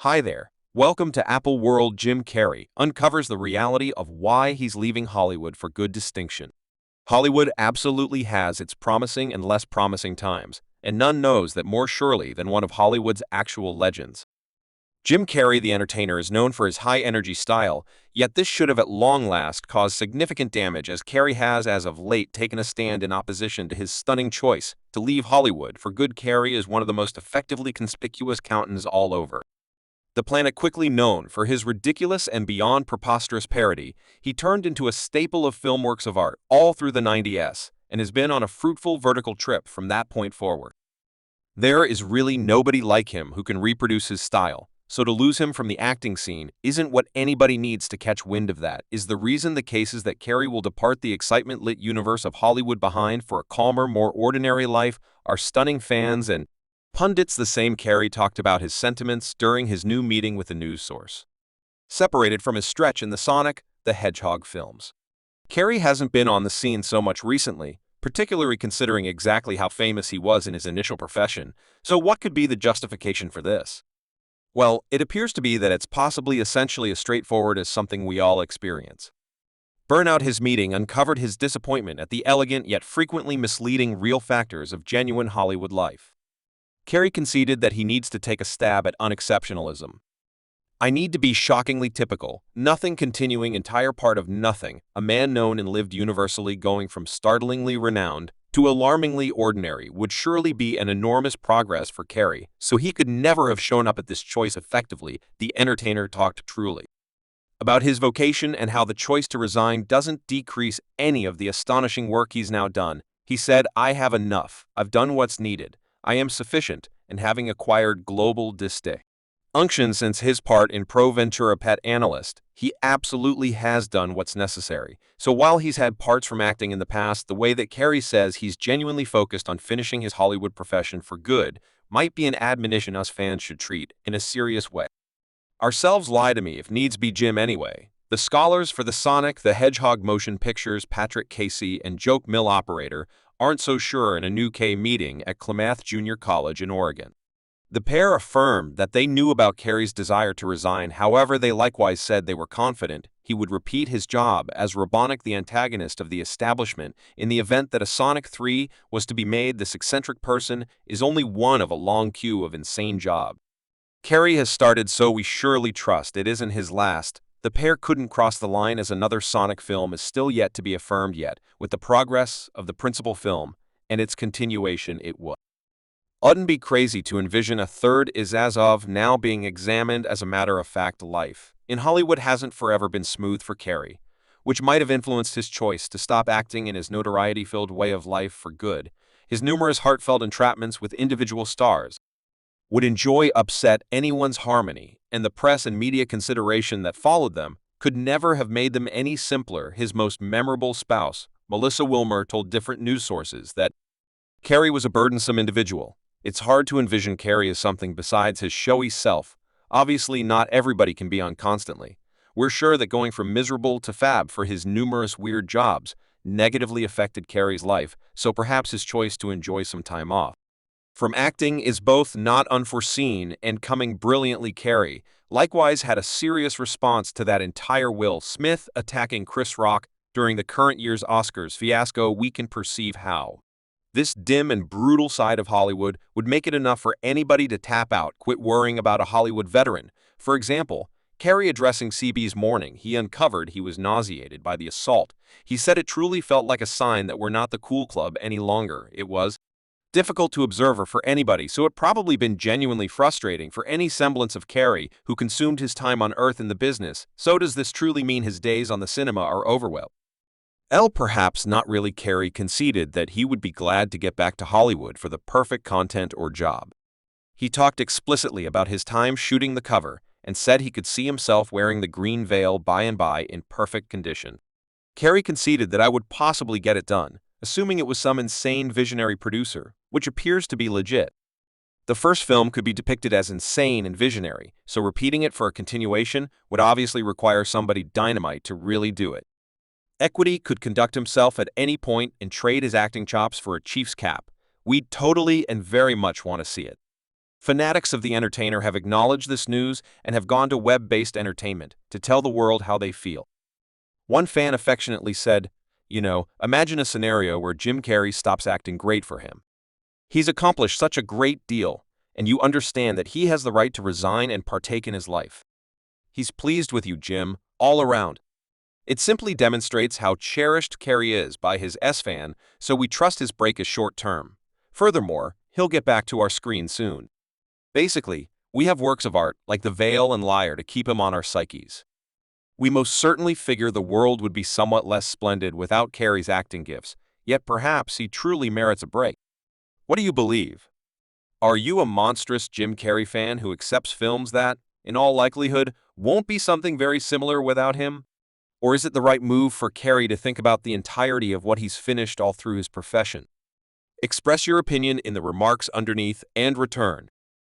Hi there. Welcome to Apple World. Jim Carrey uncovers the reality of why he's leaving Hollywood for good distinction. Hollywood absolutely has its promising and less promising times, and none knows that more surely than one of Hollywood's actual legends. Jim Carrey, the entertainer, is known for his high-energy style, yet this should have at long last caused significant damage as Carrey has as of late taken a stand in opposition to his stunning choice to leave Hollywood for good. Carrey is one of the most effectively conspicuous countenances all over the planet. Quickly known for his ridiculous and beyond preposterous parody, he turned into a staple of film works of art all through the 90s and has been on a fruitful vertical trip from that point forward. There is really nobody like him who can reproduce his style, so to lose him from the acting scene isn't what anybody needs. To catch wind of that is the reason the case is that Carrey will depart the excitement-lit universe of Hollywood behind for a calmer, more ordinary life. Our stunning fans and pundits. The same Carrey talked about his sentiments during his new meeting with a news source. Separated from his stretch in the Sonic the Hedgehog films, Carrey hasn't been on the scene so much recently, particularly considering exactly how famous he was in his initial profession. So what could be the justification for this? Well, it appears to be that it's possibly essentially as straightforward as something we all experience. Burnout. His meeting uncovered his disappointment at the elegant yet frequently misleading real factors of genuine Hollywood life. Carrey conceded that he needs to take a stab at unexceptionalism. I need to be shockingly typical, nothing continuing, entire part of nothing, a man known and lived universally. Going from startlingly renowned to alarmingly ordinary would surely be an enormous progress for Carrey, so he could never have shown up at this choice effectively. The entertainer talked truly about his vocation and how the choice to resign doesn't decrease any of the astonishing work he's now done. He said, "I have enough. I've done what's needed. I am sufficient," and having acquired global distinction since his part in Pro Ventura Pet Analyst, he absolutely has done what's necessary. So while he's had parts from acting in the past, the way that Carrey says he's genuinely focused on finishing his Hollywood profession for good might be an admonition us fans should treat in a serious way. Ourselves. Lie to me if needs be, Jim. Anyway, the scholars for the Sonic the Hedgehog motion pictures, Patrick Casey and Joke Mill Operator, aren't so sure in a new meeting at Klamath Junior College in Oregon. The pair affirmed that they knew about Carrey's desire to resign. However, they likewise said they were confident he would repeat his job as Robotnik, the antagonist of the establishment, in the event that a Sonic 3 was to be made. This eccentric person is only one of a long queue of insane jobs Carrey has started, so we surely trust it isn't his last. The pair couldn't cross the line as another Sonic film is still yet to be affirmed. Yet, with the progress of the principal film and its continuation, it wouldn't be crazy to envision a third is as of now being examined. As a matter of fact, life in Hollywood hasn't forever been smooth for Carrey, which might have influenced his choice to stop acting in his notoriety-filled way of life for good. His numerous heartfelt entrapments with individual stars would enjoy upset anyone's harmony, and the press and media consideration that followed them could never have made them any simpler. His most memorable spouse, Melissa Wilmer, told different news sources that Carrey was a burdensome individual. It's hard to envision Carrey as something besides his showy self. Obviously, not everybody can be on constantly. We're sure that going from miserable to fab for his numerous weird jobs negatively affected Carrey's life, so perhaps his choice to enjoy some time off from acting is both not unforeseen and coming brilliantly. Carrey likewise had a serious response to that entire Will Smith attacking Chris Rock during the current year's Oscars fiasco. We can perceive how this dim and brutal side of Hollywood would make it enough for anybody to tap out, quit worrying about a Hollywood veteran. For example, Carrey addressing CB's Morning, he uncovered he was nauseated by the assault. He said it truly felt like a sign that we're not the cool club any longer. It was difficult to observe for anybody, so it probably been genuinely frustrating for any semblance of Carrey who consumed his time on Earth in the business. So does this truly mean his days on the cinema are over? Well, perhaps not really. Carrey conceded that he would be glad to get back to Hollywood for the perfect content or job. He talked explicitly about his time shooting The Cover and said he could see himself wearing the green veil by and by in perfect condition. Carrey conceded that I would possibly get it done, assuming it was some insane visionary producer, which appears to be legit. The first film could be depicted as insane and visionary, so repeating it for a continuation would obviously require somebody dynamite to really do it. Equity could conduct himself at any point and trade his acting chops for a Chiefs cap. We'd totally and very much want to see it. Fanatics of the entertainer have acknowledged this news and have gone to web-based entertainment to tell the world how they feel. One fan affectionately said, imagine a scenario where Jim Carrey stops acting great for him. He's accomplished such a great deal, and you understand that he has the right to resign and partake in his life. He's pleased with you, Jim, all around. It simply demonstrates how cherished Carrey is by his S-fan, so we trust his break is short-term. Furthermore, he'll get back to our screen soon. Basically, we have works of art like The Veil and Liar to keep him on our psyches. We most certainly figure the world would be somewhat less splendid without Carrey's acting gifts, yet perhaps he truly merits a break. What do you believe? Are you a monstrous Jim Carrey fan who accepts films that, in all likelihood, won't be something very similar without him? Or is it the right move for Carrey to think about the entirety of what he's finished all through his profession? Express your opinion in the remarks underneath and return.